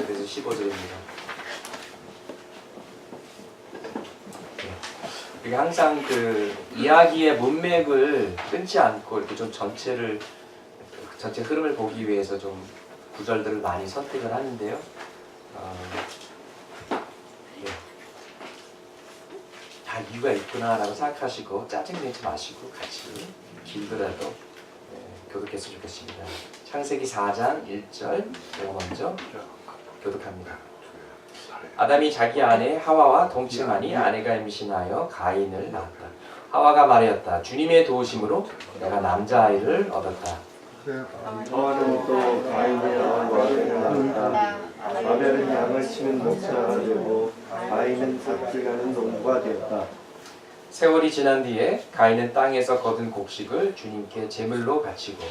그래서 15절입니다. 이게 항상 그 이야기의 문맥을 끊지 않고 이렇게 좀 전체 흐름을 보기 위해서 좀 구절들을 많이 선택을 하는데요. 다 이유가 있구나라고 생각하시고 짜증내지 마시고 같이 길더라도 교독했으면 좋겠습니다. 창세기 4장 1절 제가 먼저 교독합니다. 아담이 자기 아내 하와와 동침하니 아내가 임신하여 가인을 낳았다. 하와가 말하였다. 주님의 도우심으로 내가 남자아이를 얻었다. 하와는 또 가인의 아내와 아벨을 낳았다. 아벨은 양을 치는 목자가 되고 가인은 삭질가는 농부가 되었다. 세월이 지난 뒤에 가인은 땅에서 거둔 곡식을 주님께 제물로 바치고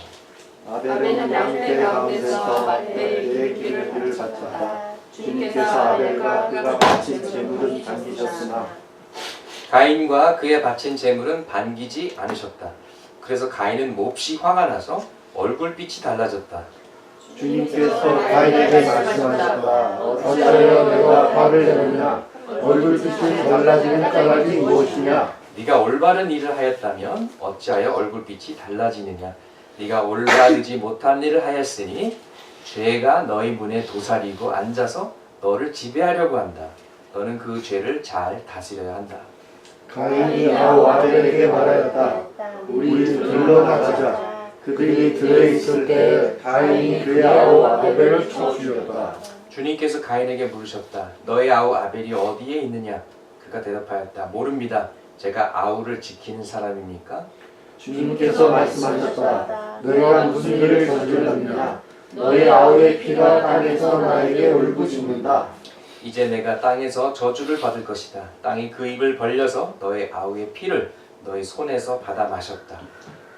아벨은 양떼 가운데서 그의 기름을 바쳤다. 주님께서 아벨과 그가 바친 제물은 반기셨으나 가인과 그의 바친 제물은 반기지 않으셨다. 그래서 가인은 몹시 화가 나서 얼굴빛이 달라졌다. 주님께서 가인에게 말씀하셨다. 어찌하여 내가 화를 내느냐? 얼굴빛이 달라지는 까닭이 무엇이냐? 네가 올바른 일을 하였다면 어찌하여 얼굴빛이 달라지느냐? 네가 올바르지 못한 일을 하였으니 죄가 너희 문에 도사리고 앉아서 너를 지배하려고 한다. 너는 그 죄를 잘 다스려야 한다. 가인이 아우 아벨에게 말하였다. 우리 들러 나가자. 그들이 들어있을 때 가인이 그의 아우 아벨을 쳐 죽였다. 주님께서 가인에게 물으셨다. 너의 아우 아벨이 어디에 있느냐? 그가 대답하였다. 모릅니다. 제가 아우를 지키는 사람입니까? 주님께서 말씀하셨다. 너희가 무슨 일을 저질렀느냐? 너의 아우의 피가 땅에서 나에게 울부짖는다. 이제 내가 땅에서 저주를 받을 것이다. 땅이 그 입을 벌려서 너의 아우의 피를 너의 손에서 받아 마셨다.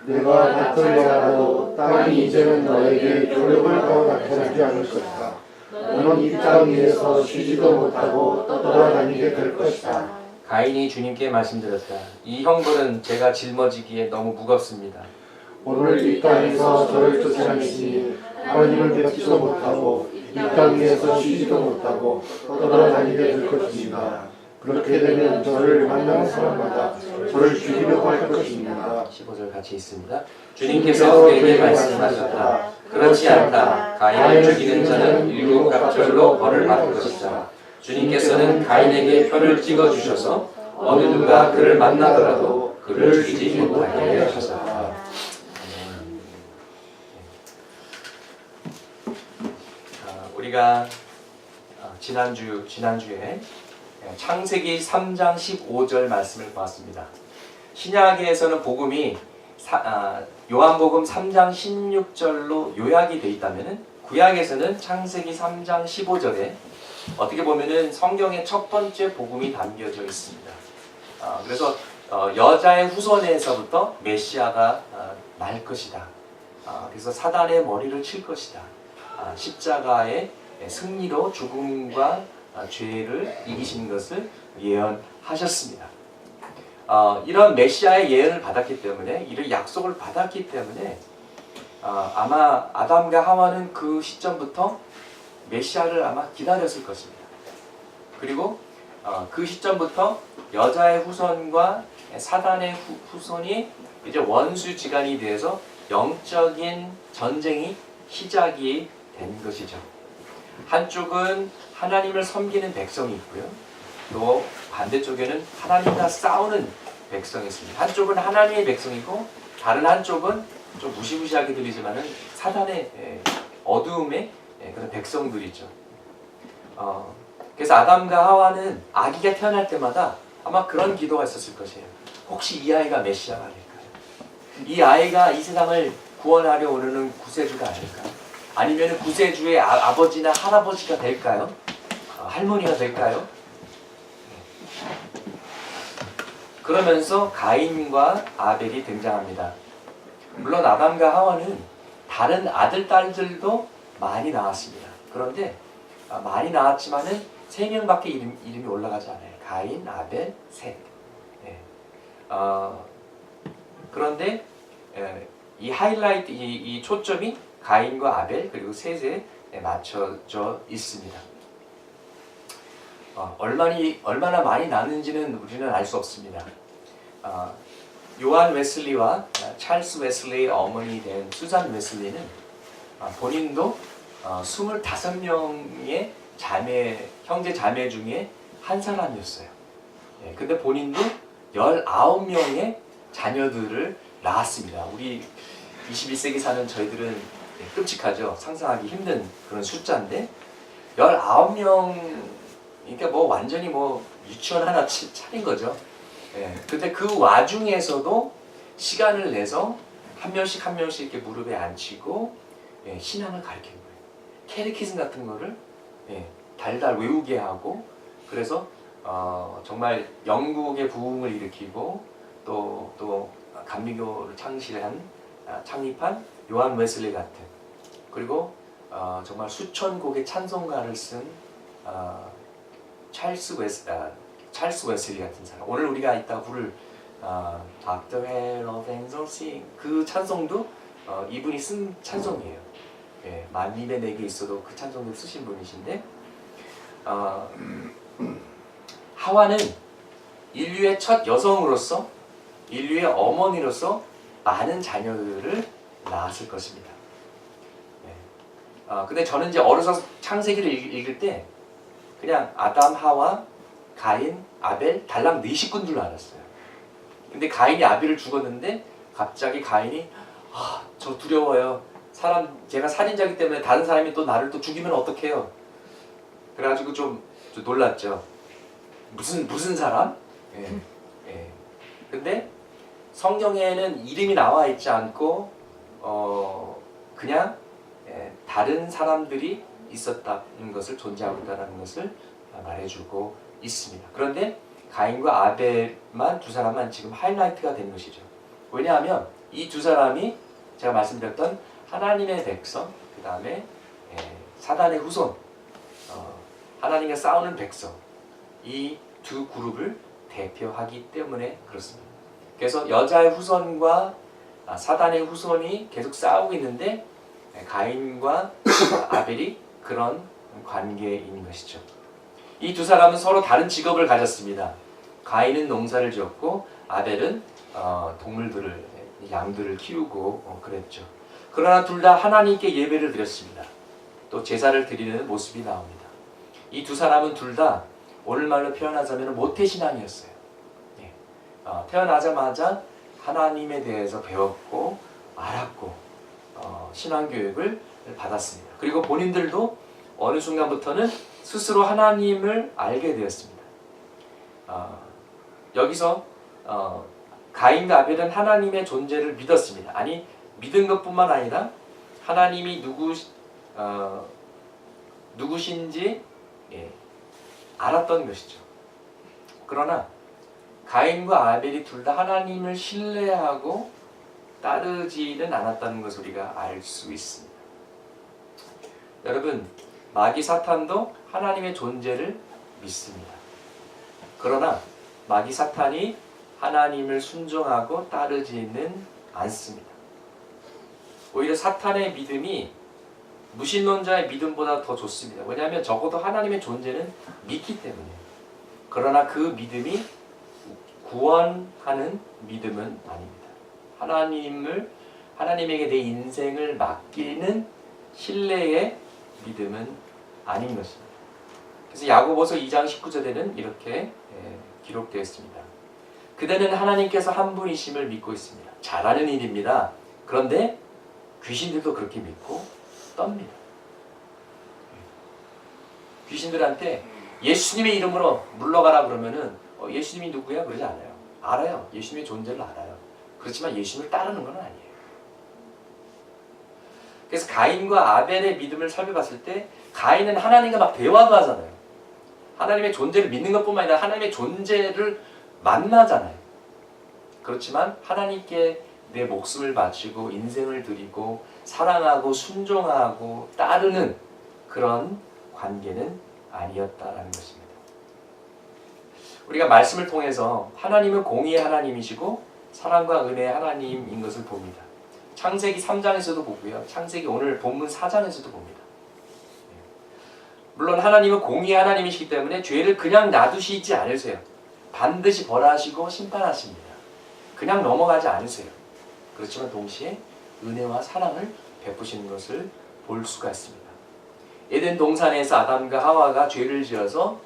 내가 다툴려라도 땅이 이제는 너에게 조력을 더 나타나지 않을 것이다. 너는 이 땅 위에서 쉬지도 못하고 떠돌아다니게 될 것이다. 가인이 주님께 말씀드렸다. 이 형벌은 제가 짊어지기에 너무 무겁습니다. 오늘 이 땅에서 저를 쫓아내시니 하나님을 뵙지도 못하고 이 땅 위에서 쉬지도 못하고 떠돌아다니게 될 것입니다. 그렇게 되면 저를 만나는 사람마다 저를 죽이려고 할 것입니다. 15절 같이 있습니다. 주님께서 그에게 말씀하셨다. 그렇지 않다. 가인을 죽이는 자는 일곱 갑절로 벌을 받을 것이다. 주님께서는 가인에게 혀를 찍어주셔서 어느 누가 그를 만나더라도 그를 죽이지 못하게 하셨다. 우리가 지난주에 창세기 3장 15절 말씀을 보았습니다. 신약에서는 복음이 요한복음 3장 16절로 요약이 되어 있다면 구약에서는 창세기 3장 15절에 어떻게 보면은 성경의 첫 번째 복음이 담겨져 있습니다. 그래서 여자의 후손에서부터 메시아가 날 것이다. 그래서 사단의 머리를 칠 것이다. 십자가의 승리로 죽음과 죄를 이기신 것을 예언하셨습니다. 이런 메시아의 예언을 받았기 때문에, 이를 약속을 받았기 때문에 아마 아담과 하와는 그 시점부터 메시아를 아마 기다렸을 것입니다. 그리고 그 시점부터 여자의 후손과 사단의 후손이 이제 원수지간이 되어서 영적인 전쟁이 시작이 된 것이죠. 한쪽은 하나님을 섬기는 백성이 있고요. 또 반대쪽에는 하나님과 싸우는 백성이 있습니다. 한쪽은 하나님의 백성이고 다른 한쪽은 좀 무시무시하게 들리지만은 사단의 어두움의 그런 백성들이죠. 그래서 아담과 하와는 아기가 태어날 때마다 아마 그런 기도가 있었을 것이에요. 혹시 이 아이가 메시아가 아닐까요? 이 아이가 이 세상을 구원하려 오르는 구세주가 아닐까요? 아니면 구세주의 아버지나 할아버지가 될까요? 할머니가 될까요? 그러면서 가인과 아벨이 등장합니다. 물론 아담과 하와는 다른 아들, 딸들도 많이 낳았습니다. 그런데 많이 낳았지만은 3명밖에 이름이 올라가지 않아요. 가인, 아벨, 셋. 그런데 이 하이라이트, 이 초점이 가인과 아벨 그리고 셋의 맞춰져 있습니다. 얼마나 많이 나는지는 우리는 알 수 없습니다. 요한 웨슬리와 찰스 웨슬리의 어머니 된 수잔 웨슬리는 본인도 25명의 형제 자매 중에 한 사람이었어요. 근데 본인도 19명의 자녀들을 낳았습니다. 우리 21세기 사는 저희들은 끔찍하죠. 상상하기 힘든 그런 숫자인데 19명, 그러니까 완전히 유치원 하나 차린 거죠. 근데 그 와중에서도 시간을 내서 한 명씩 이렇게 무릎에 앉히고 신앙을 가르치는 거예요. 캐테키즘 같은 거를 달달 외우게 하고, 그래서 정말 영국의 부흥을 일으키고 또 감리교를 창립한 요한 웨슬리 같은, 그리고 정말 수천 곡의 찬송가를 쓴 찰스 웨슬리 같은 사람. 오늘 우리가 이따 부를 Dr. Hell of Angels Sing, 그 찬송도 이분이 쓴 찬송이에요. 만입에 내게 있어도 그 찬송을 쓰신 분이신데, 하와는 인류의 첫 여성으로서, 인류의 어머니로서 많은 자녀들을 낳았을 것입니다. 근데 저는 이제 어려서 창세기를 읽을 때 그냥 아담, 하와, 가인, 아벨, 달랑 4식구인 줄 알았어요. 근데 가인이 아벨을 죽었는데 갑자기 가인이 저 두려워요. 제가 살인자이기 때문에 다른 사람이 또 나를 또 죽이면 어떡해요. 그래가지고 좀 놀랐죠. 무슨 사람? 근데 성경에는 이름이 나와 있지 않고 그냥 다른 사람들이 있었다는 것을, 존재하고 있다는 것을 말해주고 있습니다. 그런데 가인과 아벨만, 두 사람만 지금 하이라이트가 된 것이죠. 왜냐하면 이 두 사람이 제가 말씀드렸던 하나님의 백성, 그 다음에 사단의 후손, 하나님과 싸우는 백성, 이 두 그룹을 대표하기 때문에 그렇습니다. 그래서 여자의 후손과 사단의 후손이 계속 싸우고 있는데 가인과 아벨이 그런 관계인 것이죠. 이 두 사람은 서로 다른 직업을 가졌습니다. 가인은 농사를 지었고 아벨은 동물들을, 양들을 키우고 그랬죠. 그러나 둘 다 하나님께 예배를 드렸습니다. 또 제사를 드리는 모습이 나옵니다. 이 두 사람은 둘 다 오늘말로 표현하자면 모태신앙이었어요. 태어나자마자 하나님에 대해서 배웠고 알았고 신앙교육을 받았습니다. 그리고 본인들도 어느 순간부터는 스스로 하나님을 알게 되었습니다. 여기서 가인과 아벨은 하나님의 존재를 믿었습니다. 아니, 믿은 것뿐만 아니라 하나님이 누구신지 알았던 것이죠. 그러나 가인과 아벨이 둘 다 하나님을 신뢰하고 따르지는 않았다는 것을 우리가 알 수 있습니다. 여러분, 마귀 사탄도 하나님의 존재를 믿습니다. 그러나 마귀 사탄이 하나님을 순종하고 따르지는 않습니다. 오히려 사탄의 믿음이 무신론자의 믿음보다 더 좋습니다. 왜냐하면 적어도 하나님의 존재는 믿기 때문에. 그러나 그 믿음이 구원하는 믿음은 아닙니다. 하나님에게 내 인생을 맡기는 신뢰의 믿음은 아닌 것입니다. 그래서 야고보서 2장 19절에는 이렇게 기록되어 있습니다. 그대는 하나님께서 한 분이심을 믿고 있습니다. 잘하는 일입니다. 그런데 귀신들도 그렇게 믿고 떱니다. 귀신들한테 예수님의 이름으로 물러가라 그러면은 예수님이 누구야? 그러지 않아요. 알아요. 예수님의 존재를 알아요. 그렇지만 예수님을 따르는 건 아니에요. 그래서 가인과 아벨의 믿음을 살펴봤을 때 가인은 하나님과 막 대화도 하잖아요. 하나님의 존재를 믿는 것뿐만 아니라 하나님의 존재를 만나잖아요. 그렇지만 하나님께 내 목숨을 바치고 인생을 드리고 사랑하고 순종하고 따르는 그런 관계는 아니었다라는 것입니다. 우리가 말씀을 통해서 하나님은 공의의 하나님이시고 사랑과 은혜의 하나님인 것을 봅니다. 창세기 3장에서도 보고요. 창세기 오늘 본문 4장에서도 봅니다. 물론 하나님은 공의의 하나님이시기 때문에 죄를 그냥 놔두시지 않으세요. 반드시 벌하시고 심판하십니다. 그냥 넘어가지 않으세요. 그렇지만 동시에 은혜와 사랑을 베푸시는 것을 볼 수가 있습니다. 에덴 동산에서 아담과 하와가 죄를 지어서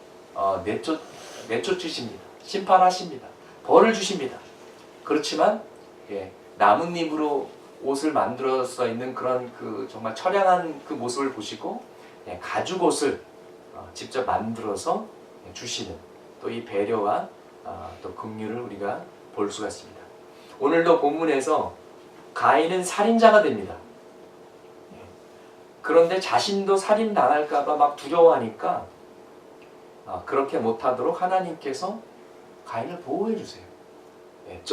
내쫓으십니다. 심판하십니다. 벌을 주십니다. 그렇지만 나뭇잎으로 옷을 만들어서 있는 그런 그 정말 처량한 그 모습을 보시고 가죽옷을 직접 만들어서 주시는 또 이 배려와 또 긍휼을 우리가 볼 수가 있습니다. 오늘도 본문에서 가인은 살인자가 됩니다. 그런데 자신도 살인당할까봐 막 두려워하니까 그렇게 못하도록 하나님께서 가인을 보호해 주세요.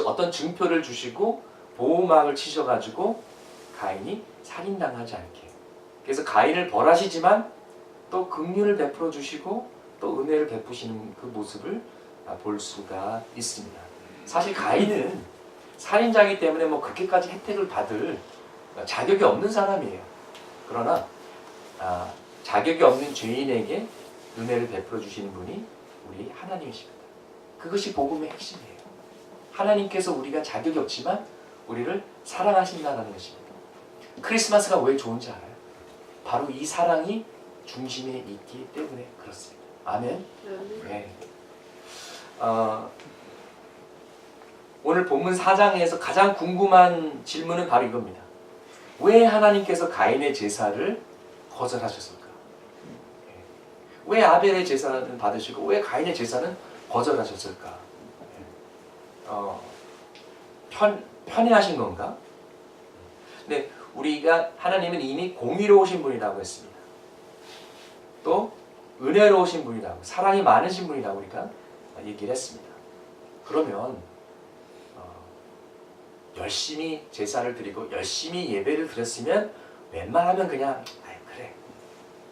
어떤 증표를 주시고 보호막을 치셔가지고 가인이 살인당하지 않게. 그래서 가인을 벌하시지만 또 긍휼을 베풀어 주시고 또 은혜를 베푸시는 그 모습을 볼 수가 있습니다. 사실 가인은 살인자이기 때문에 뭐 그렇게까지 혜택을 받을 자격이 없는 사람이에요. 그러나 자격이 없는 죄인에게 은혜를 베풀어 주시는 분이 우리 하나님이십니다. 그것이 복음의 핵심이에요. 하나님께서 우리가 자격이 없지만 우리를 사랑하신다는 것입니다. 크리스마스가 왜 좋은지 알아요? 바로 이 사랑이 중심에 있기 때문에 그렇습니다. 아멘. 네. 오늘 본문 4장에서 가장 궁금한 질문은 바로 이겁니다. 왜 하나님께서 가인의 제사를 거절하셨을까? 왜 아벨의 제사는 받으시고 왜 가인의 제사는 거절하셨을까? 편애하신 건가? 근데 우리가 하나님은 이미 공의로우신 분이라고 했습니다. 또 은혜로우신 분이라고, 사랑이 많으신 분이라고 우리가 얘기를 했습니다. 그러면 열심히 제사를 드리고 열심히 예배를 드렸으면 웬만하면 그냥 그래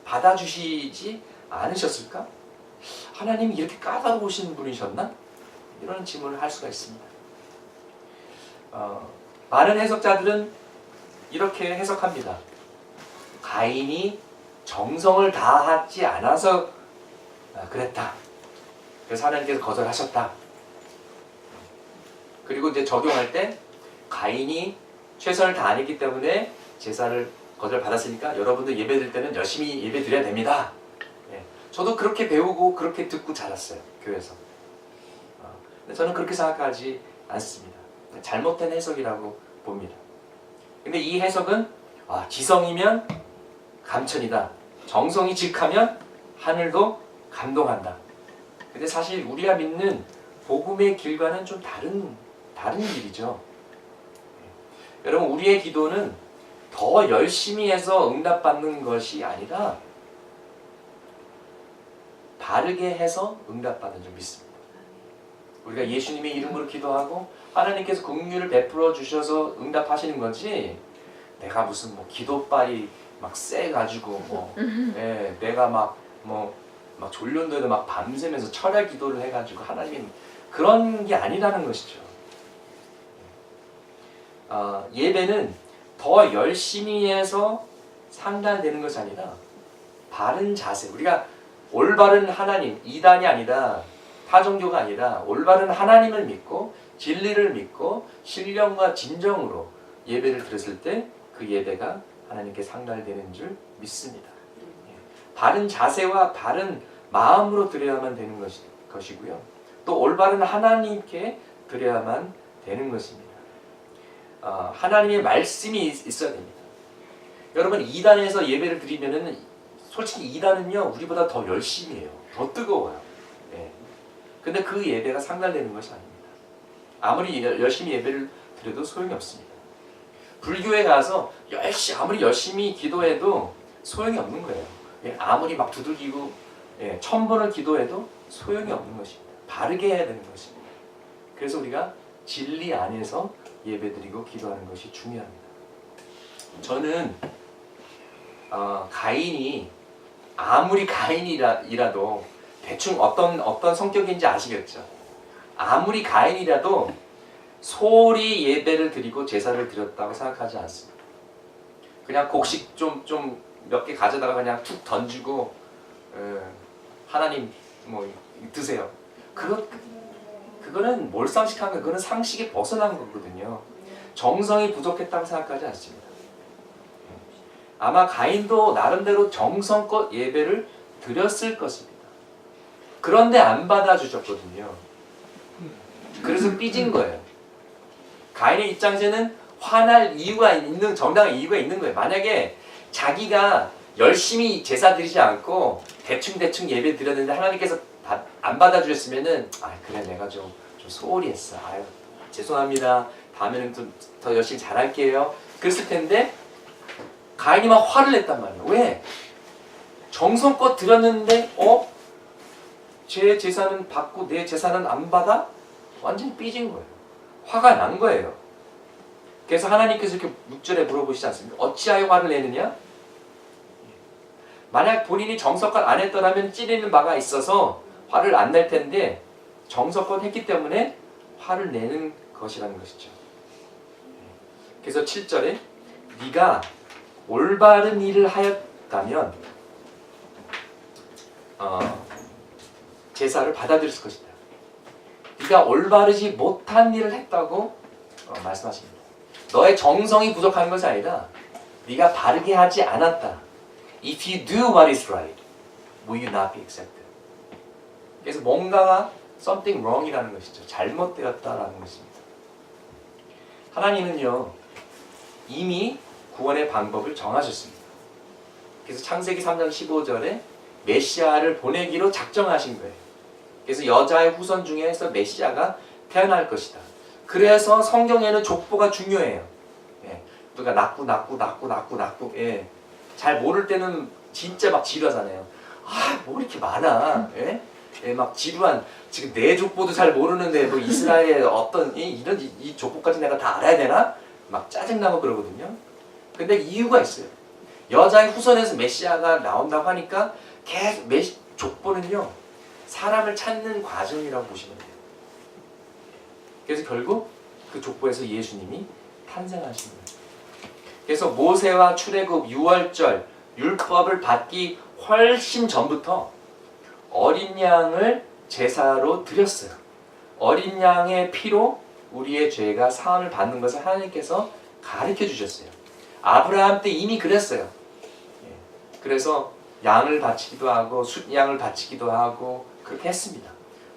받아주시지 않으셨을까? 하나님이 이렇게 까다로우신 분이셨나? 이런 질문을 할 수가 있습니다. 많은 해석자들은 이렇게 해석합니다. 가인이 정성을 다하지 않아서 그랬다. 그래서 하나님께서 거절하셨다. 그리고 이제 적용할 때 가인이 최선을 다하기 때문에 제사를 거절받았으니까 여러분들 예배 드릴 때는 열심히 예배 드려야 됩니다. 저도 그렇게 배우고 그렇게 듣고 자랐어요. 교회에서. 근데 저는 그렇게 생각하지 않습니다. 잘못된 해석이라고 봅니다. 근데 이 해석은 지성이면 감천이다. 정성이 직하면 하늘도 감동한다. 근데 사실 우리가 믿는 복음의 길과는 좀 다른 길이죠. 여러분, 우리의 기도는 더 열심히 해서 응답받는 것이 아니라 바르게 해서 응답받는 줄 믿습니다. 우리가 예수님의 이름으로 기도하고 하나님께서 긍휼을 베풀어 주셔서 응답하시는 거지, 내가 무슨 기도빨이 막 세가지고 내가 막 졸렸는데도 막 밤새면서 철야 기도를 해가지고 하나님 그런 게 아니라는 것이죠. 예배는 더 열심히 해서 상달되는 것이 아니라 바른 자세, 우리가 올바른 하나님, 이단이 아니라 타종교가 아니라 올바른 하나님을 믿고 진리를 믿고 신령과 진정으로 예배를 드렸을 때 그 예배가 하나님께 상달되는 줄 믿습니다. 바른 자세와 바른 마음으로 드려야만 되는 것이고요. 또 올바른 하나님께 드려야만 되는 것입니다. 하나님의 말씀이 있어야 됩니다. 여러분, 이단에서 예배를 드리면은 솔직히 이단은요 우리보다 더 열심히 해요. 더 뜨거워요. 근데 그 예배가 상달되는 것이 아닙니다. 아무리 열심히 예배를 드려도 소용이 없습니다. 불교에 가서 아무리 열심히 기도해도 소용이 없는 거예요. 아무리 막 두들기고 1000번을 기도해도 소용이 없는 것입니다. 바르게 해야 되는 것입니다. 그래서 우리가 진리 안에서 예배드리고 기도하는 것이 중요합니다. 저는 가인이 아무리 가인이라도 대충 어떤 성격인지 아시겠죠? 아무리 가인이라도 소홀히 예배를 드리고 제사를 드렸다고 생각하지 않습니다. 그냥 곡식 좀 몇 개 가져다가 그냥 툭 던지고 하나님 뭐 드세요. 그거는 몰상식한 거, 그거는 상식에 벗어난 거거든요. 정성이 부족했다고 생각하지 않습니다. 아마 가인도 나름대로 정성껏 예배를 드렸을 것입니다. 그런데 안 받아주셨거든요. 그래서 삐진 거예요. 가인의 입장에서는 화날 이유가 있는, 정당한 이유가 있는 거예요. 만약에 자기가 열심히 제사 드리지 않고 대충 예배 드렸는데 하나님께서 안 받아주셨으면은 그래 내가 좀 소홀히 했어. 죄송합니다. 다음에는 좀 더 열심히 잘할게요. 그랬을 텐데 가인이 막 화를 냈단 말이에요. 왜? 정성껏 드렸는데 제 제사는 받고 내 제사는 안 받아? 완전히 삐진 거예요. 화가 난 거예요. 그래서 하나님께서 이렇게 6절에 물어보시지 않습니까? 어찌하여 화를 내느냐? 만약 본인이 정성껏 안 했더라면 찌르는 바가 있어서 화를 안 낼 텐데 정성껏 했기 때문에 화를 내는 것이라는 것이죠. 그래서 7절에 네가 올바른 일을 하였다면 제사를 받아들였을 것이다. 네가 올바르지 못한 일을 했다고 말씀하십니다. 너의 정성이 부족한 것이 아니라 네가 바르게 하지 않았다. If you do what is right, will you not be accepted? 그래서 뭔가가 something wrong이라는 것이죠. 잘못되었다라는 것입니다. 하나님은요 이미 구원의 방법을 정하셨습니다. 그래서 창세기 3장 15절에 메시아를 보내기로 작정하신 거예요. 그래서 여자의 후손 중에서 메시아가 태어날 것이다. 그래서 성경에는 족보가 중요해요. 누가 낳고 잘 모를 때는 진짜 막 지루하잖아요. 뭐 이렇게 많아. 막 지루한, 지금 내 족보도 잘 모르는데 뭐 이스라엘의 어떤 이런 이 족보까지 내가 다 알아야 되나? 막 짜증나고 그러거든요. 근데 이유가 있어요. 여자의 후손에서 메시아가 나온다고 하니까 계속 족보는요 사람을 찾는 과정이라고 보시면 돼요. 그래서 결국 그 족보에서 예수님이 탄생하신 거예요. 그래서 모세와 출애굽, 유월절, 율법을 받기 훨씬 전부터 어린 양을 제사로 드렸어요. 어린 양의 피로 우리의 죄가 사함을 받는 것을 하나님께서 가르쳐 주셨어요. 아브라함 때 이미 그랬어요. 그래서 양을 바치기도 하고 숫양을 바치기도 하고 그렇게 했습니다.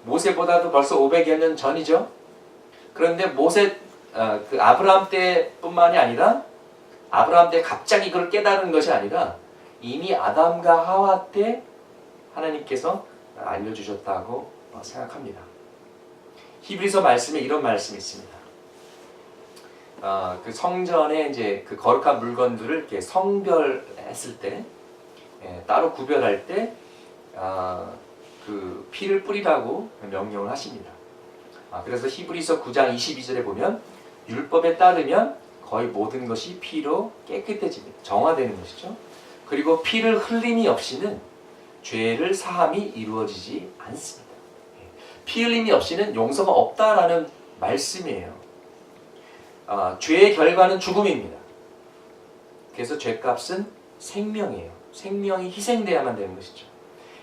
모세보다도 벌써 500여 년 전이죠. 그런데 그 아브라함 때뿐만이 아니라 아브라함 때 갑자기 그걸 깨달은 것이 아니라 이미 아담과 하와 때 하나님께서 알려주셨다고 생각합니다. 히브리서 말씀에 이런 말씀이 있습니다. 그 성전에 이제 그 거룩한 물건들을 이렇게 성별했을 때, 따로 구별할 때, 그 피를 뿌리라고 명령을 하십니다. 그래서 히브리서 9장 22절에 보면 율법에 따르면 거의 모든 것이 피로 깨끗해집니다. 정화되는 것이죠. 그리고 피를 흘림이 없이는 죄를 사함이 이루어지지 않습니다. 피 흘림이 없이는 용서가 없다라는 말씀이에요. 죄의 결과는 죽음입니다. 그래서 죄값은 생명이에요. 생명이 희생돼야만 되는 것이죠.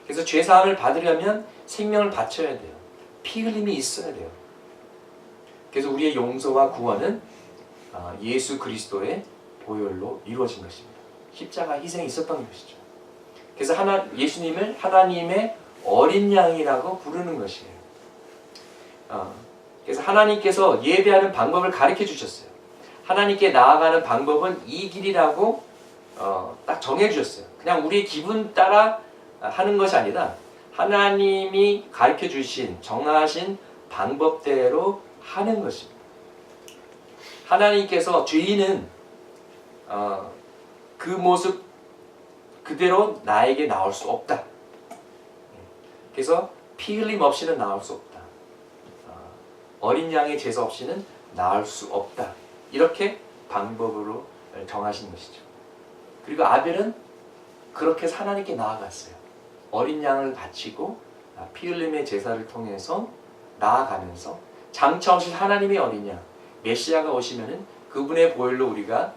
그래서 죄 사함을 받으려면 생명을 바쳐야 돼요. 피 흘림이 있어야 돼요. 그래서 우리의 용서와 구원은 예수 그리스도의 보혈로 이루어진 것입니다. 십자가 희생이 있었던 것이죠. 그래서 예수님을 하나님의 어린 양이라고 부르는 것이에요. 그래서 하나님께서 예배하는 방법을 가르쳐 주셨어요. 하나님께 나아가는 방법은 이 길이라고 딱 정해 주셨어요. 그냥 우리의 기분 따라 하는 것이 아니라 하나님이 가르쳐 주신 정하신 방법대로 하는 것입니다. 하나님께서 죄인은 그 모습 그대로 나에게 나올 수 없다. 그래서 피 흘림 없이는 나올 수 없다. 어린 양의 제사 없이는 나올 수 없다. 이렇게 방법으로 정하신 것이죠. 그리고 아벨은 그렇게 해서 하나님께 나아갔어요. 어린 양을 바치고 피 흘림의 제사를 통해서 나아가면서 장차 오실 하나님의 어린 양 메시아가 오시면은 그분의 보혈로 우리가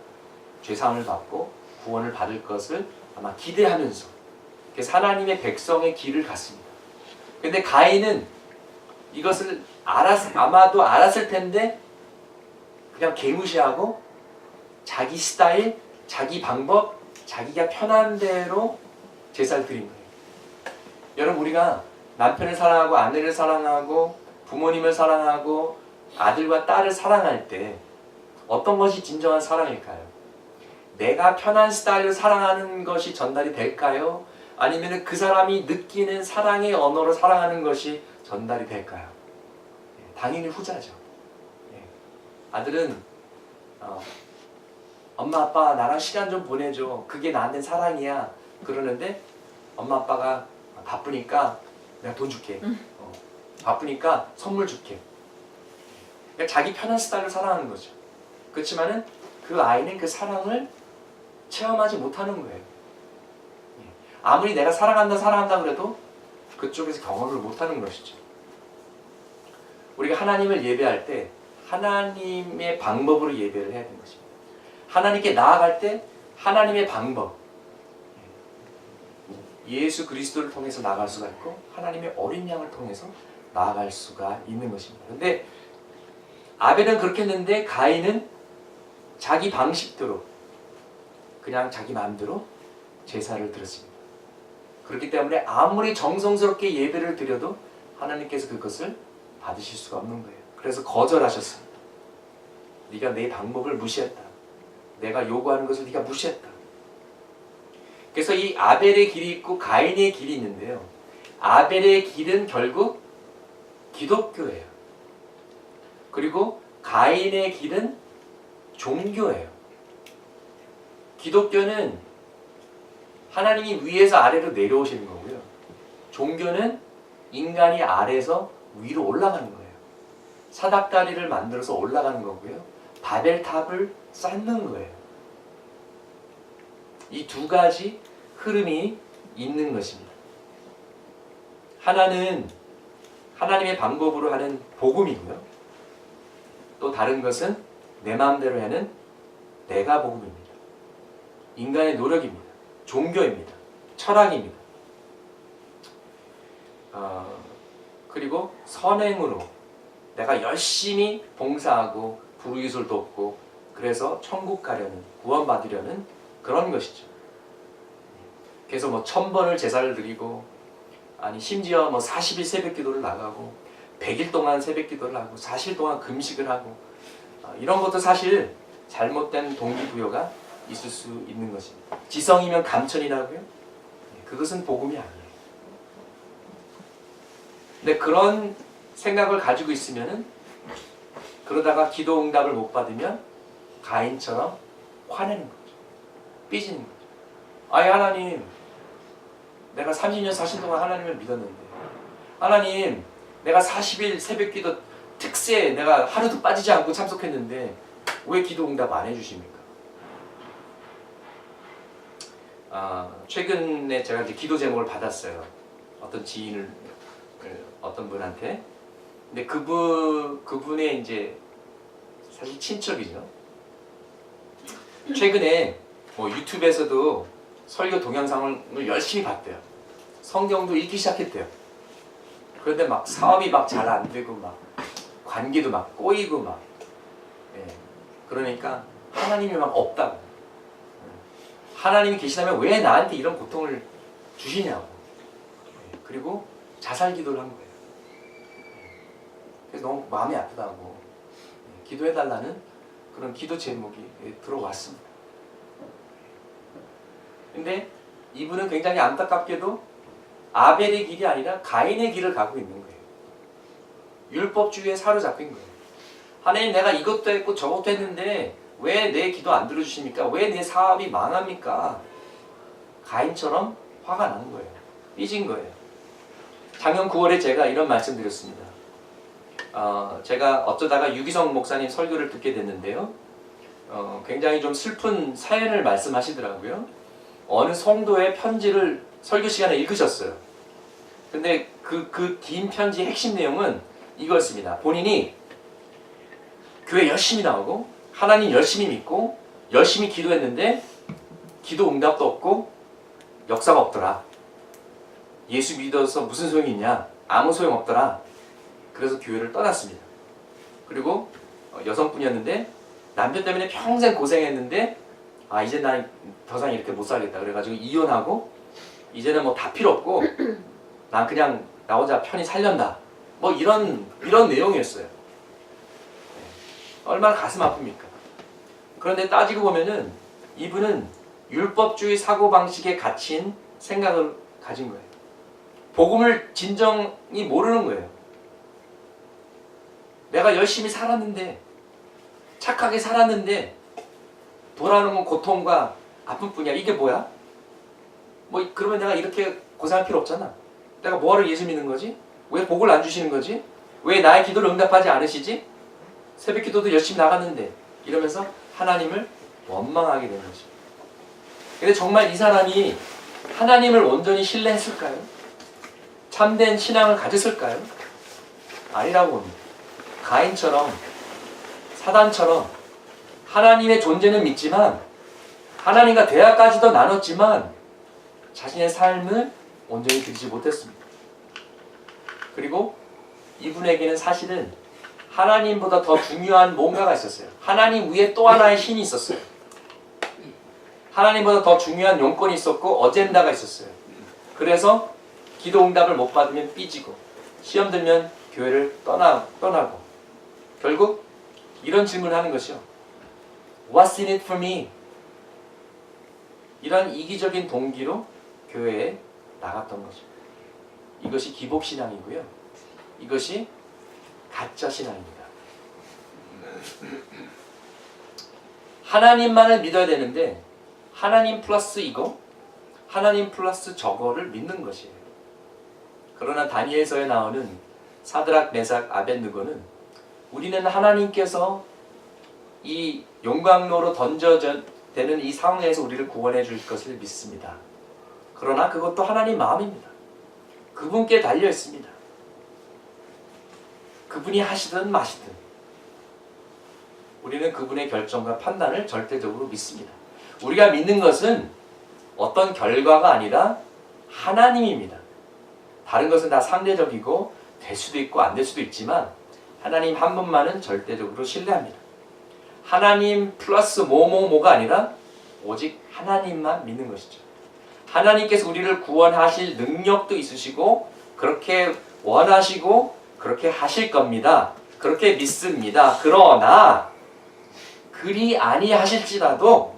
죄사함을 받고 구원을 받을 것을 아마 기대하면서 그래서 하나님의 백성의 길을 갔습니다. 근데 가인은 이것을 아마도 알았을 텐데 그냥 개무시하고 자기 스타일, 자기 방법, 자기가 편한 대로 제사를 드린 거예요. 여러분, 우리가 남편을 사랑하고 아내를 사랑하고 부모님을 사랑하고 아들과 딸을 사랑할 때 어떤 것이 진정한 사랑일까요? 내가 편한 스타일로 사랑하는 것이 전달이 될까요? 아니면 그 사람이 느끼는 사랑의 언어로 사랑하는 것이 전달이 될까요? 당연히 후자죠. 아들은 엄마 아빠 나랑 시간 좀 보내줘, 그게 나한테 사랑이야 그러는데 엄마 아빠가 바쁘니까 내가 돈 줄게, 바쁘니까 선물 줄게. 그러니까 자기 편한 스타일로 사랑하는 거죠. 그렇지만은 그 아이는 그 사랑을 체험하지 못하는 거예요. 아무리 내가 사랑한다 그래도 그쪽에서 경험을 못하는 것이죠. 우리가 하나님을 예배할 때 하나님의 방법으로 예배를 해야 되는 것입니다. 하나님께 나아갈 때 하나님의 방법, 예수 그리스도를 통해서 나아갈 수가 있고 하나님의 어린 양을 통해서 나아갈 수가 있는 것입니다. 그런데 아벨은 그렇게 했는데 가인은 자기 방식대로 그냥 자기 마음대로 제사를 드렸습니다. 그렇기 때문에 아무리 정성스럽게 예배를 드려도 하나님께서 그것을 받으실 수가 없는 거예요. 그래서 거절하셨습니다. 네가 내 방법을 무시했다. 내가 요구하는 것을 네가 무시했다. 그래서 이 아벨의 길이 있고 가인의 길이 있는데요. 아벨의 길은 결국 기독교예요. 그리고 가인의 길은 종교예요. 기독교는 하나님이 위에서 아래로 내려오시는 거고요. 종교는 인간이 아래에서 위로 올라가는 거예요. 사닥다리를 만들어서 올라가는 거고요. 바벨탑을 쌓는 거예요. 이 두 가지 흐름이 있는 것입니다. 하나는 하나님의 방법으로 하는 복음이고요. 또 다른 것은 내 마음대로 하는 내가 복음입니다. 인간의 노력입니다. 종교입니다. 철학입니다. 그리고 선행으로 내가 열심히 봉사하고 불우이웃을 돕고 그래서 천국 가려는, 구원받으려는 그런 것이죠. 그래서 뭐 1000번을 제사를 드리고, 아니 심지어 뭐 40일 새벽 기도를 나가고 100일 동안 새벽 기도를 하고 40일 동안 금식을 하고, 이런 것도 사실 잘못된 동기부여가 있을 수 있는 것입니다. 지성이면 감천이라고요? 그것은 복음이 아니에요. 근데 그런 생각을 가지고 있으면은, 그러다가 기도 응답을 못 받으면 가인처럼 화내는 거죠. 삐지는 거죠. 아이 하나님, 내가 30년 40년 동안 하나님을 믿었는데, 하나님 내가 40일 새벽기도 특세 내가 하루도 빠지지 않고 참석했는데 왜 기도 응답 안 해주십니까? 최근에 제가 이제 기도 제목을 받았어요. 어떤 지인을, 어떤 분한테. 근데 그분의 이제 사실 친척이죠. 최근에 뭐 유튜브에서도 설교 동영상을 열심히 봤대요. 성경도 읽기 시작했대요. 그런데 막 사업이 막 잘 안 되고 막 관계도 막 꼬이고 막, 그러니까 하나님이 막 없다고. 하나님이 계시다면 왜 나한테 이런 고통을 주시냐고. 그리고 자살 기도를 한 거예요. 그래서 너무 마음이 아프다고 기도해달라는 그런 기도 제목이 들어왔습니다. 근데 이분은 굉장히 안타깝게도 아벨의 길이 아니라 가인의 길을 가고 있는 거예요. 율법주의에 사로잡힌 거예요. 하나님, 내가 이것도 했고 저것도 했는데 왜 내 기도 안 들어주십니까? 왜 내 사업이 망합니까? 가인처럼 화가 난 거예요. 삐진 거예요. 작년 9월에 제가 이런 말씀 드렸습니다. 제가 어쩌다가 유기성 목사님 설교를 듣게 됐는데요. 굉장히 좀 슬픈 사연을 말씀하시더라고요. 어느 성도의 편지를 설교 시간에 읽으셨어요. 근데 그 긴 편지의 핵심 내용은 이거였습니다. 본인이 교회 열심히 나오고 하나님 열심히 믿고 열심히 기도했는데 기도 응답도 없고 역사가 없더라. 예수 믿어서 무슨 소용이 있냐? 아무 소용 없더라. 그래서 교회를 떠났습니다. 그리고 여성분이었는데 남편 때문에 평생 고생했는데 이제 난 더 이상 이렇게 못 살겠다. 그래가지고 이혼하고 이제는 뭐 다 필요 없고 난 그냥 나 혼자 편히 살련다. 뭐 이런 내용이었어요. 얼마나 가슴 아픕니까? 그런데 따지고 보면은 이분은 율법주의 사고방식에 갇힌 생각을 가진 거예요. 복음을 진정히 모르는 거예요. 내가 열심히 살았는데, 착하게 살았는데 돌아오는 건 고통과 아픔뿐이야. 이게 뭐야? 뭐 그러면 내가 이렇게 고생할 필요 없잖아. 내가 뭐하러 예수 믿는 거지? 왜 복을 안 주시는 거지? 왜 나의 기도를 응답하지 않으시지? 새벽 기도도 열심히 나갔는데 이러면서 하나님을 원망하게 되는 거죠. 근데 정말 이 사람이 하나님을 온전히 신뢰했을까요? 참된 신앙을 가졌을까요? 아니라고 봅니다. 가인처럼 사단처럼 하나님의 존재는 믿지만 하나님과 대화까지도 나눴지만 자신의 삶을 온전히 드리지 못했습니다. 그리고 이분에게는 사실은 하나님보다 더 중요한 뭔가가 있었어요. 하나님 위에 또 하나의 신이 있었어요. 하나님보다 더 중요한 용건이 있었고 어젠다가 있었어요. 그래서 기도 응답을 못 받으면 삐지고 시험 들면 교회를 떠나고 결국 이런 질문을 하는 것이요. What's in it for me? 이런 이기적인 동기로 교회에 나갔던 거죠. 이것이 기복신앙이고요. 이것이 가짜신앙입니다. 하나님만을 믿어야 되는데 하나님 플러스 이거, 하나님 플러스 저거를 믿는 것이에요. 그러나 다니엘서에 나오는 사드락, 메삭, 아벳느고는 우리는 하나님께서 이 용광로로 던져되는 이 상황에서 우리를 구원해 줄 것을 믿습니다. 그러나 그것도 하나님 마음입니다. 그분께 달려 있습니다. 그분이 하시든 마시든 우리는 그분의 결정과 판단을 절대적으로 믿습니다. 우리가 믿는 것은 어떤 결과가 아니라 하나님입니다. 다른 것은 다 상대적이고 될 수도 있고 안 될 수도 있지만 하나님 한 분만은 절대적으로 신뢰합니다. 하나님 플러스 뭐가 아니라 오직 하나님만 믿는 것이죠. 하나님께서 우리를 구원하실 능력도 있으시고 그렇게 원하시고 그렇게 하실 겁니다. 그렇게 믿습니다. 그러나 그리 아니하실지라도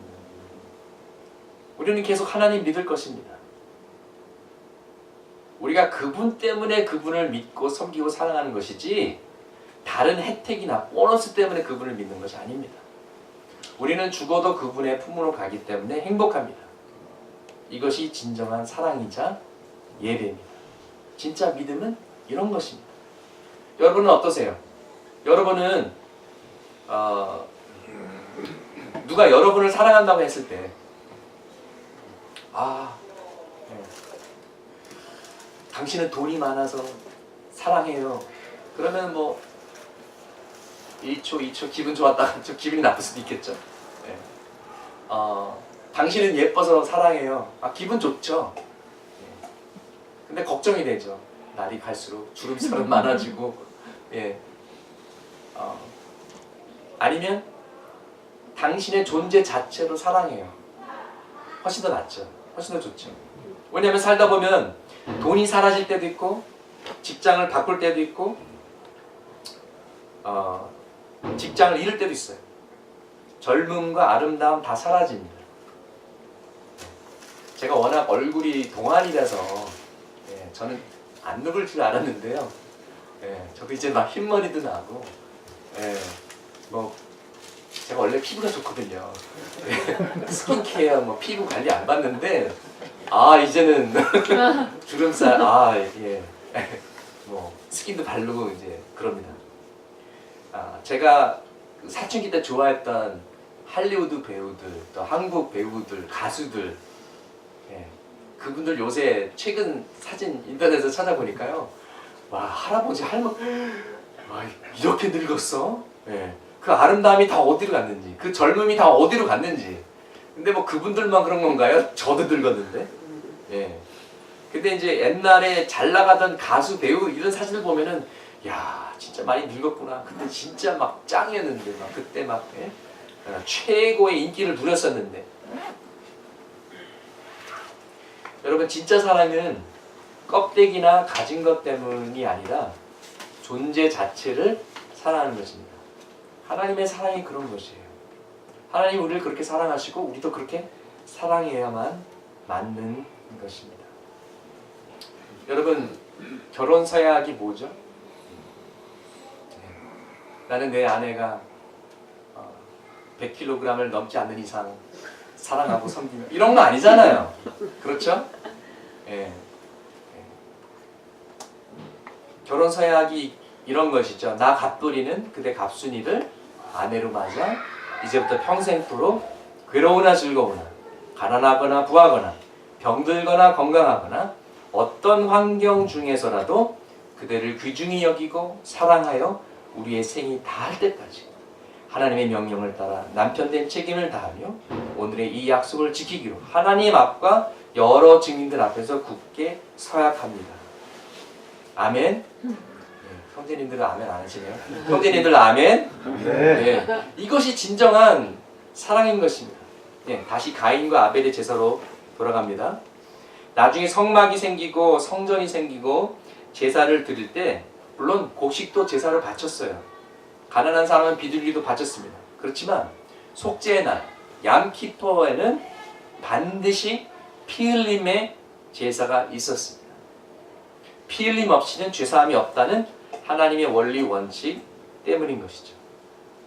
우리는 계속 하나님 믿을 것입니다. 우리가 그분 때문에 그분을 믿고 섬기고 사랑하는 것이지 다른 혜택이나 보너스 때문에 그분을 믿는 것이 아닙니다. 우리는 죽어도 그분의 품으로 가기 때문에 행복합니다. 이것이 진정한 사랑이자 예배입니다. 진짜 믿음은 이런 것입니다. 여러분은 어떠세요? 여러분은 누가 여러분을 사랑한다고 했을 때 당신은 돈이 많아서 사랑해요. 그러면 뭐 1초, 2초 기분 좋았다가 좀 기분이 나쁠 수도 있겠죠. 네. 당신은 예뻐서 사랑해요. 기분 좋죠. 네. 근데 걱정이 되죠. 날이 갈수록 주름살은 많아지고, 예. 아니면 당신의 존재 자체로 사랑해요. 훨씬 더 낫죠. 훨씬 더 좋죠. 왜냐하면 살다 보면 돈이 사라질 때도 있고, 직장을 바꿀 때도 있고, 직장을 잃을 때도 있어요. 젊음과 아름다움 다 사라집니다. 제가 워낙 얼굴이 동안이라서 저는 안 늙을 줄 알았는데요. 저도 이제 막 흰머리도 나고, 뭐 제가 원래 피부가 좋거든요. 스킨케어, 뭐 피부 관리 안 받는데, 이제는 주름살, 뭐 스킨도 바르고 이제 그럽니다. 제가 사춘기 때 좋아했던 할리우드 배우들, 또 한국 배우들, 가수들, 그분들 요새 최근 사진 인터넷에서 찾아보니까요, 와, 할아버지, 할머니, 와, 이렇게 늙었어? 그 아름다움이 다 어디로 갔는지, 그 젊음이 다 어디로 갔는지. 근데 뭐 그분들만 그런 건가요? 저도 늙었는데. 근데 이제 옛날에 잘 나가던 가수, 배우 이런 사진을 보면은 야 진짜 많이 늙었구나. 그때 진짜 막 짱이었는데 막 그때 막 예? 최고의 인기를 누렸었는데. 여러분 진짜 사랑은 껍데기나 가진 것 때문이 아니라 존재 자체를 사랑하는 것입니다. 하나님의 사랑이 그런 것이에요. 하나님 우리를 그렇게 사랑하시고 우리도 그렇게 사랑해야만 맞는 것입니다. 여러분 결혼 서약이 뭐죠? 나는 내 아내가 100kg을 넘지 않는 이상 사랑하고 섬기며 이런 거 아니잖아요. 그렇죠? 예. 결혼 서약이 이런 것이죠. 나 갑돌이는 그대 갑순이를 아내로 맞아 이제부터 평생토록 괴로우나 즐거우나 가난하거나 부하거나 병들거나 건강하거나 어떤 환경 중에서라도 그대를 귀중히 여기고 사랑하여 우리의 생이 다할 때까지 하나님의 명령을 따라 남편된 책임을 다하며 오늘의 이 약속을 지키기로 하나님 앞과 여러 증인들 앞에서 굳게 서약합니다. 아멘. 형제님들은 아멘 안 하시네요. 형제님들 아멘. 네. 이것이 진정한 사랑인 것입니다. 다시 가인과 아벨의 제사로 돌아갑니다. 나중에 성막이 생기고 성전이 생기고 제사를 드릴 때 물론 곡식도 제사를 바쳤어요. 가난한 사람은 비둘기도 바쳤습니다. 그렇지만 속죄의 날 얌키포에는 반드시 피 흘림의 제사가 있었습니다. 피 흘림 없이는 죄사함이 없다는 하나님의 원리 원칙 때문인 것이죠.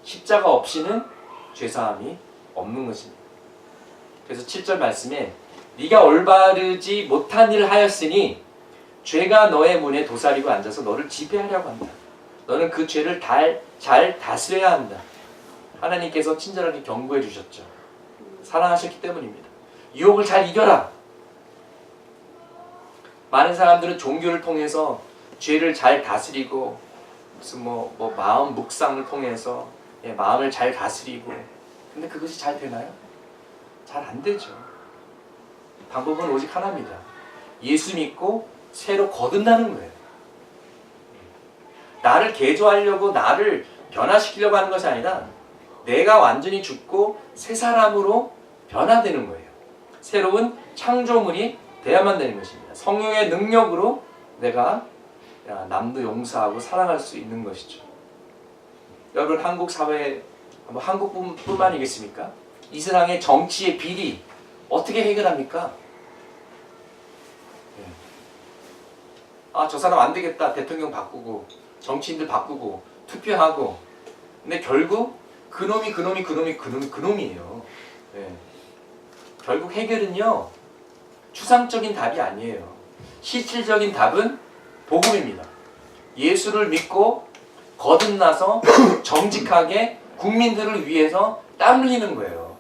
십자가 없이는 죄사함이 없는 것입니다. 그래서 7절 말씀에 네가 올바르지 못한 일을 하였으니 죄가 너의 문에 도사리고 앉아서 너를 지배하려고 한다. 너는 그 죄를 잘 다스려야 한다. 하나님께서 친절하게 경고해 주셨죠. 사랑하셨기 때문입니다. 유혹을 잘 이겨라. 많은 사람들은 종교를 통해서 죄를 잘 다스리고 무슨 뭐 마음 묵상을 통해서 마음을 잘 다스리고 근데 그것이 잘 되나요? 잘 안 되죠. 방법은 오직 하나입니다. 예수 믿고 새로 거듭나는 거예요. 나를 개조하려고 나를 변화시키려고 하는 것이 아니라 내가 완전히 죽고 새 사람으로 변화되는 거예요. 새로운 창조물이 돼야만 되는 것입니다. 성령의 능력으로 내가 남도 용서하고 사랑할 수 있는 것이죠. 여러분 한국 사회, 한국뿐만이겠습니까? 이 세상의 정치의 비리 어떻게 해결합니까? 저 사람 안 되겠다. 대통령 바꾸고 정치인들 바꾸고 투표하고 근데 결국 그놈이에요. 결국 해결은요 추상적인 답이 아니에요. 실질적인 답은 복음입니다. 예수를 믿고 거듭나서 정직하게 국민들을 위해서 땀 흘리는 거예요.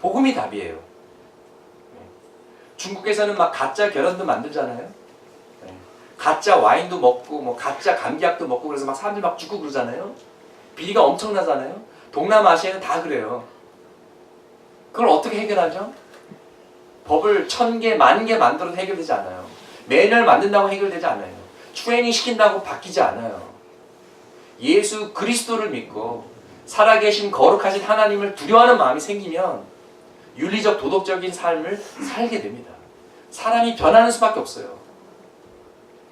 복음이 답이에요. 중국에서는 막 가짜 결혼도 만들잖아요. 가짜 와인도 먹고 뭐 가짜 감기약도 먹고 그래서 막 사람들 막 죽고 그러잖아요. 비리가 엄청나잖아요. 동남아시아는 다 그래요. 그걸 어떻게 해결하죠? 법을 1000개, 10,000개 만들어도 해결되지 않아요. 매뉴얼 만든다고 해결되지 않아요. 트레이닝 시킨다고 바뀌지 않아요. 예수 그리스도를 믿고 살아계신 거룩하신 하나님을 두려워하는 마음이 생기면 윤리적 도덕적인 삶을 살게 됩니다. 사람이 변하는 수밖에 없어요.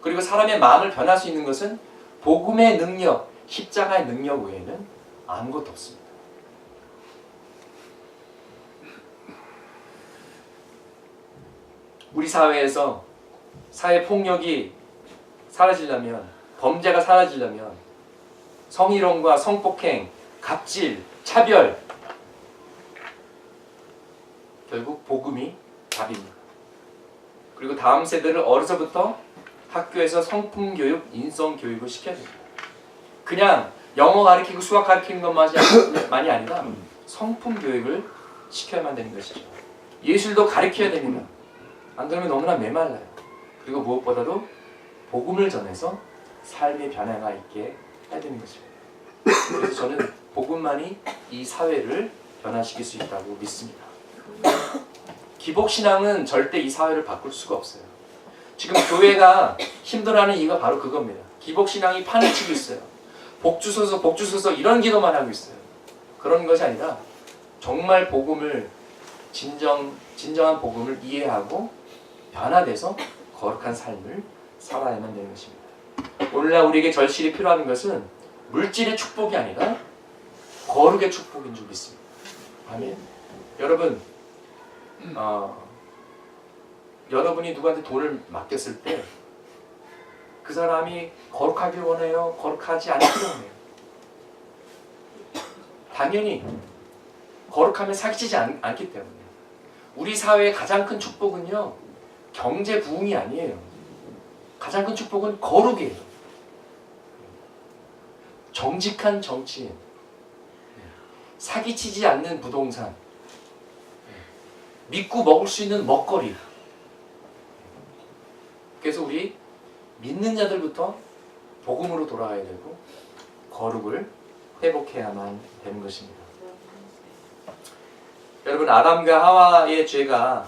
그리고 사람의 마음을 변할 수 있는 것은 복음의 능력, 십자가의 능력 외에는 아무것도 없습니다. 우리 사회에서 사회폭력이 사라지려면, 범죄가 사라지려면 성희롱과 성폭행, 갑질, 차별 결국 복음이 답입니다. 그리고 다음 세대를 어려서부터 학교에서 성품교육, 인성교육을 시켜야 됩니다. 그냥 영어 가르치고 수학 가르치는 것만이 아니라 성품교육을 시켜야만 되는 것이죠. 예술도 가르쳐야 됩니다. 안 그러면 너무나 메말라요. 그리고 무엇보다도 복음을 전해서 삶의 변화가 있게 해야 되는 것입니다. 그래서 저는 복음만이 이 사회를 변화시킬 수 있다고 믿습니다. 기복신앙은 절대 이 사회를 바꿀 수가 없어요. 지금 교회가 힘들어하는 이유가 바로 그겁니다. 기복신앙이 판을 치고 있어요. 복 주소서 이런 기도만 하고 있어요. 그런 것이 아니라 정말 복음을 진정한 복음을 이해하고 변화돼서 거룩한 삶을 살아야만 되는 것입니다. 오늘날 우리에게 절실히 필요한 것은 물질의 축복이 아니라 거룩의 축복인 줄 믿습니다. 아멘. 여러분, 여러분이 누구한테 돈을 맡겼을 때 그 사람이 거룩하길 원해요? 거룩하지 않기를 원해요? 당연히 거룩하면 사기치지 않기 때문에. 우리 사회의 가장 큰 축복은요, 경제 부흥이 아니에요. 가장 큰 축복은 거룩이에요. 정직한 정치인, 사기치지 않는 부동산, 믿고 먹을 수 있는 먹거리. 그래서 우리 믿는 자들부터 복음으로 돌아가야 되고 거룩을 회복해야만 되는 것입니다. 여러분, 아담과 하와의 죄가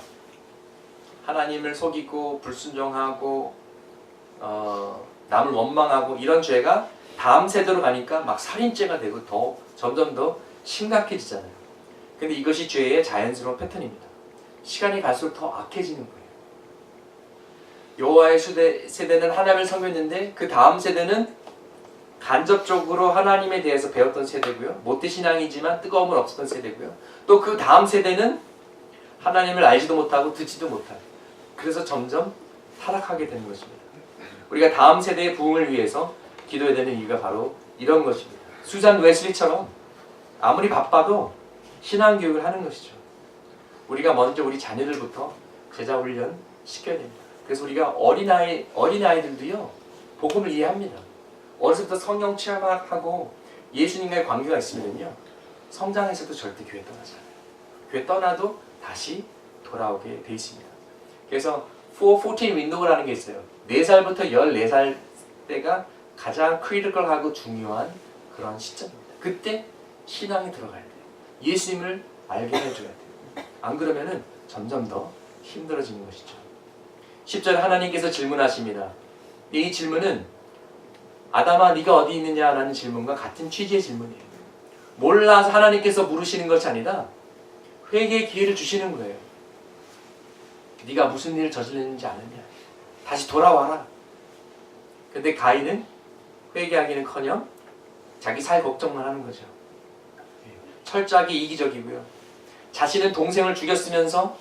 하나님을 속이고 불순종하고 남을 원망하고 이런 죄가 다음 세대로 가니까 막 살인죄가 되고 점점 더 심각해지잖아요. 근데 이것이 죄의 자연스러운 패턴입니다. 시간이 갈수록 더 악해지는 거예요. 여호와의 세대는 하나님을 섬겼는데 그 다음 세대는 간접적으로 하나님에 대해서 배웠던 세대고요. 모태신앙이지만 뜨거움은 없었던 세대고요. 또 그 다음 세대는 하나님을 알지도 못하고 듣지도 못하고, 그래서 점점 타락하게 되는 것입니다. 우리가 다음 세대의 부흥을 위해서 기도해야 되는 이유가 바로 이런 것입니다. 수잔 웨슬리처럼 아무리 바빠도 신앙교육을 하는 것이죠. 우리가 먼저 우리 자녀들부터 제자훈련 시켜야 됩니다. 그래서 우리가 어린아이들도요, 복음을 이해합니다. 어렸을 때부터 성령 체험하고 예수님과의 관계가 있으면요, 성장해서도 절대 교회 떠나지 않아요. 교회 떠나도 다시 돌아오게 돼 있습니다. 그래서 4-14 윈도우라는 게 있어요. 4살부터 14살 때가 가장 크리티컬하고 중요한 그런 시점입니다. 그때 신앙에 들어가야 돼요. 예수님을 알게 해줘야 돼요. 안 그러면은 점점 더 힘들어지는 것이죠. 10절 하나님께서 질문하십니다. 이 질문은 아담아 네가 어디 있느냐 라는 질문과 같은 취지의 질문이에요. 몰라서 하나님께서 물으시는 것이 아니라 회개의 기회를 주시는 거예요. 네가 무슨 일을 저질렀는지 아느냐? 다시 돌아와라. 근데 가인은 회개하기는커녕 자기 살 걱정만 하는 거죠. 철저하게 이기적이고요. 자신은 동생을 죽였으면서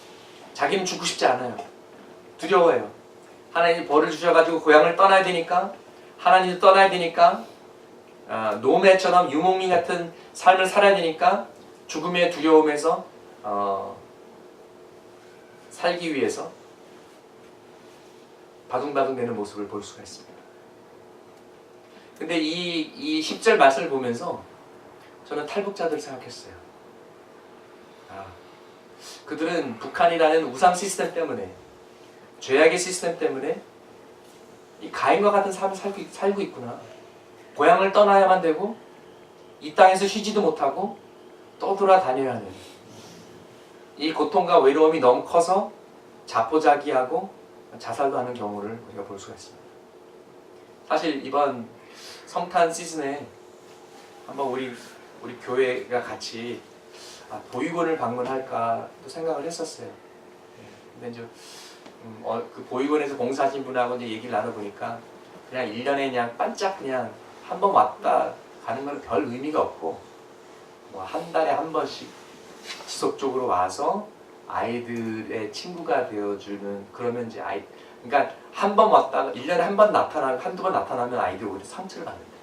자기는 죽고 싶지 않아요. 두려워해요. 하나님이 벌을 주셔가지고 고향을 떠나야 되니까, 하나님도 떠나야 되니까, 노매처럼 유목민 같은 삶을 살아야 되니까 죽음의 두려움에서 살기 위해서 바둥바둥대는 모습을 볼 수가 있습니다. 근데 이 10절 말씀을 보면서 저는 탈북자들을 생각했어요. 그들은 북한이라는 우상 시스템 때문에, 죄악의 시스템 때문에 이 가인과 같은 삶을 살고 있구나. 고향을 떠나야만 되고 이 땅에서 쉬지도 못하고 떠돌아다녀야 하는 이 고통과 외로움이 너무 커서 자포자기하고 자살도 하는 경우를 우리가 볼 수가 있습니다. 사실 이번 성탄 시즌에 한번 우리 교회가 같이 보육원을 방문할까도 생각을 했었어요. 근데 이제 그 보육원에서 봉사하신 분하고 이제 얘기를 나눠보니까 그냥 1년에 그냥 반짝 그냥 한 번 왔다 가는 건 별 의미가 없고, 뭐 한 달에 한 번씩 지속적으로 와서 아이들의 친구가 되어주는, 그러면 이제 그러니까 한 번 왔다가 1년에 한 번 한두 번 나타나면 아이들이 오히려 상처를 받는다.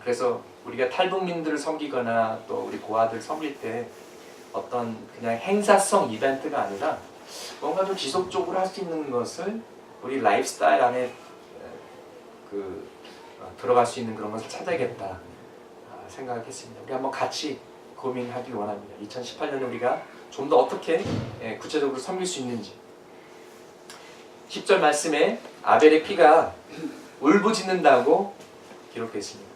그래서 우리가 탈북민들을 섬기거나 또 우리 고아들 섬길 때 어떤 그냥 행사성 이벤트가 아니라 뭔가 좀 지속적으로 할 수 있는 것을 우리 라이프스타일 안에 들어갈 수 있는 그런 것을 찾아야겠다 생각했습니다. 우리 한번 같이 고민하길 원합니다. 2018년에 우리가 좀 더 어떻게 구체적으로 섬길 수 있는지. 10절 말씀에 아벨의 피가 울부짖는다고 기록되어 있습니다.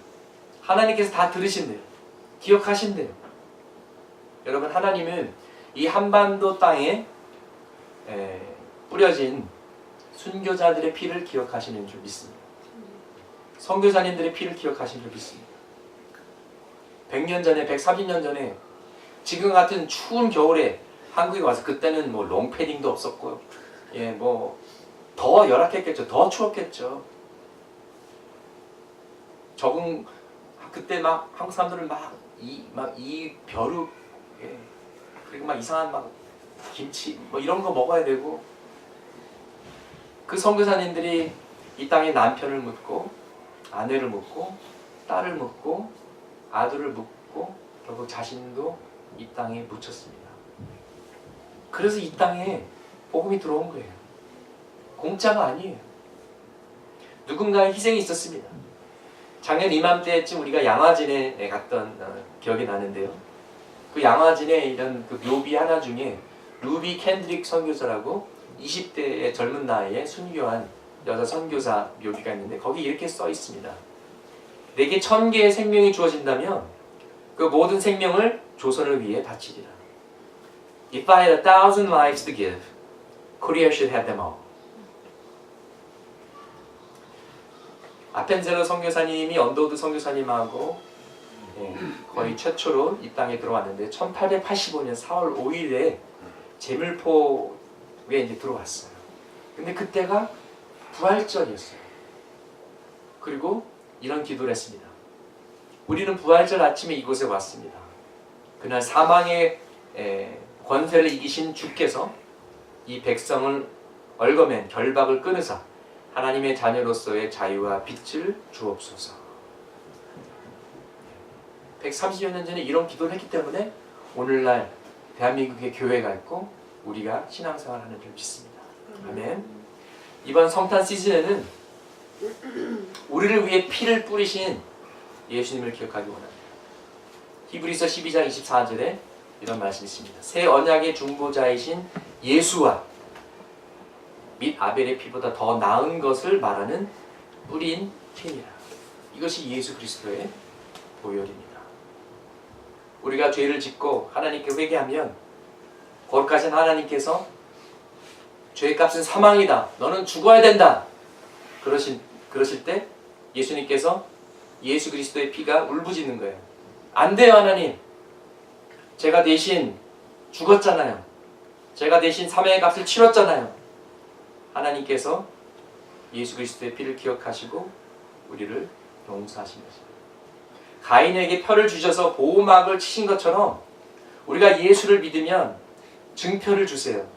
하나님께서 다 들으신대요. 기억하신대요. 여러분, 하나님은 이 한반도 땅에 뿌려진 순교자들의 피를 기억하시는 줄 믿습니다. 선교사님들의 피를 기억하시는 줄 믿습니다. 100년 전에, 130년 전에 지금 같은 추운 겨울에 한국에 와서, 그때는 뭐 롱패딩도 없었고요. 예, 뭐 더 열악했겠죠. 더 추웠겠죠. 그때 막 한국 사람들은 이 벼룩, 예, 그리고 막 이상한 막 김치 뭐 이런 거 먹어야 되고, 그 선교사님들이 이 땅에 남편을 묻고 아내를 묻고 딸을 묻고 아들을 묻고 결국 자신도 이 땅에 묻혔습니다. 그래서 이 땅에 복음이 들어온 거예요. 공짜가 아니에요. 누군가의 희생이 있었습니다. 작년 이맘때쯤 우리가 양화진에 갔던 기억이 나는데요. 그 양화진에 이런 그 묘비 하나 중에 루비 캔드릭 선교사라고 20대의 젊은 나이에 순교한 여자 선교사 묘비가 있는데, 거기 이렇게 써 있습니다. 내게 1000개의 생명이 주어진다면 그 모든 생명을 조선을 위해 바치리라. If I had 1,000 lives to give, Korea should have them all. 아펜젤러 선교사님이 언더우드 선교사님하고 거의 최초로 이 땅에 들어왔는데 1885년 4월 5일에 제물포에 이제 들어왔어요. 근데 그때가 부활절이었어요. 그리고 이런 기도를 했습니다. 우리는 부활절 아침에 이곳에 왔습니다. 그날 사망의 권세를 이기신 주께서 이 백성을 얽어맨 결박을 끊으사 하나님의 자녀로서의 자유와 빛을 주옵소서. 130여 년 전에 이런 기도를 했기 때문에 오늘날 대한민국의 교회가 있고 우리가 신앙생활을 하는 줄 믿습니다. 아멘. 이번 성탄 시즌에는 우리를 위해 피를 뿌리신 예수님을 기억하기 원합니다. 히브리서 12장 24절에 이런 말씀이 있습니다. 새 언약의 중보자이신 예수와 및 아벨의 피보다 더 나은 것을 말하는 뿌린 피니라. 이것이 예수 그리스도의 보혈입니다. 우리가 죄를 짓고 하나님께 회개하면 거룩하신 하나님께서 죄값은 사망이다, 너는 죽어야 된다, 그러실 때 예수님께서 예수 그리스도의 피가 울부짖는 거예요. 안 돼요 하나님, 제가 대신 죽었잖아요. 제가 대신 사명의 값을 치렀잖아요. 하나님께서 예수 그리스도의 피를 기억하시고 우리를 용서하신 것입니다. 가인에게 표를 주셔서 보호막을 치신 것처럼 우리가 예수를 믿으면 증표를 주세요.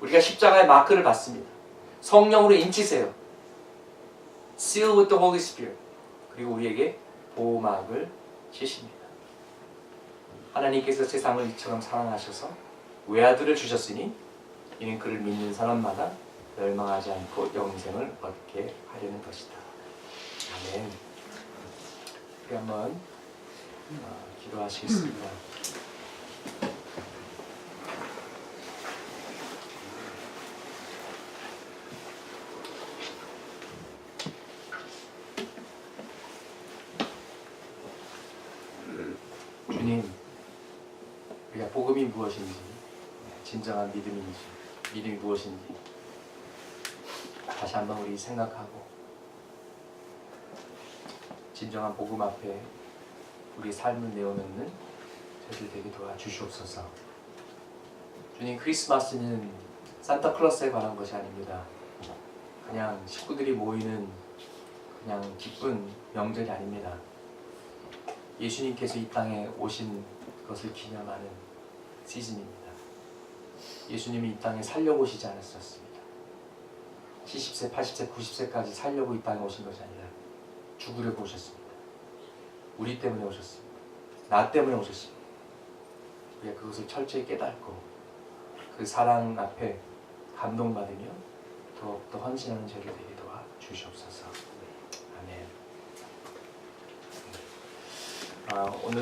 우리가 십자가의 마크를 받습니다. 성령으로 인치세요. Seal with the Holy Spirit. 그리고 우리에게 보호막을 치십니다. 하나님께서 세상을 이처럼 사랑하셔서 외아들을 주셨으니 이는 그를 믿는 사람마다 멸망하지 않고 영생을 얻게 하려는 것이다. 아멘. 우리 한번 기도하시겠습니다. 주님, 우리가 복음이 무엇인지, 진정한 믿음이 무엇인지 다시 한번 우리 생각하고 진정한 복음 앞에 우리 삶을 내어놓는 저희들 되게 도와주시옵소서. 주님, 크리스마스는 산타클로스에 관한 것이 아닙니다. 그냥 식구들이 모이는 그냥 기쁜 명절이 아닙니다. 예수님께서 이 땅에 오신 것을 기념하는 시즌입니다. 예수님이 이 땅에 살려고 오시지 않았었습니다. 70세, 80세, 90세까지 살려고 이 땅에 오신 것이 아니라 죽으려고 오셨습니다. 우리 때문에 오셨습니다. 나 때문에 오셨습니다. 우리가 그것을 철저히 깨닫고 그 사랑 앞에 감동받으며 더욱더 헌신하는 저희를 되게 도와주시옵소서. 아멘. 오늘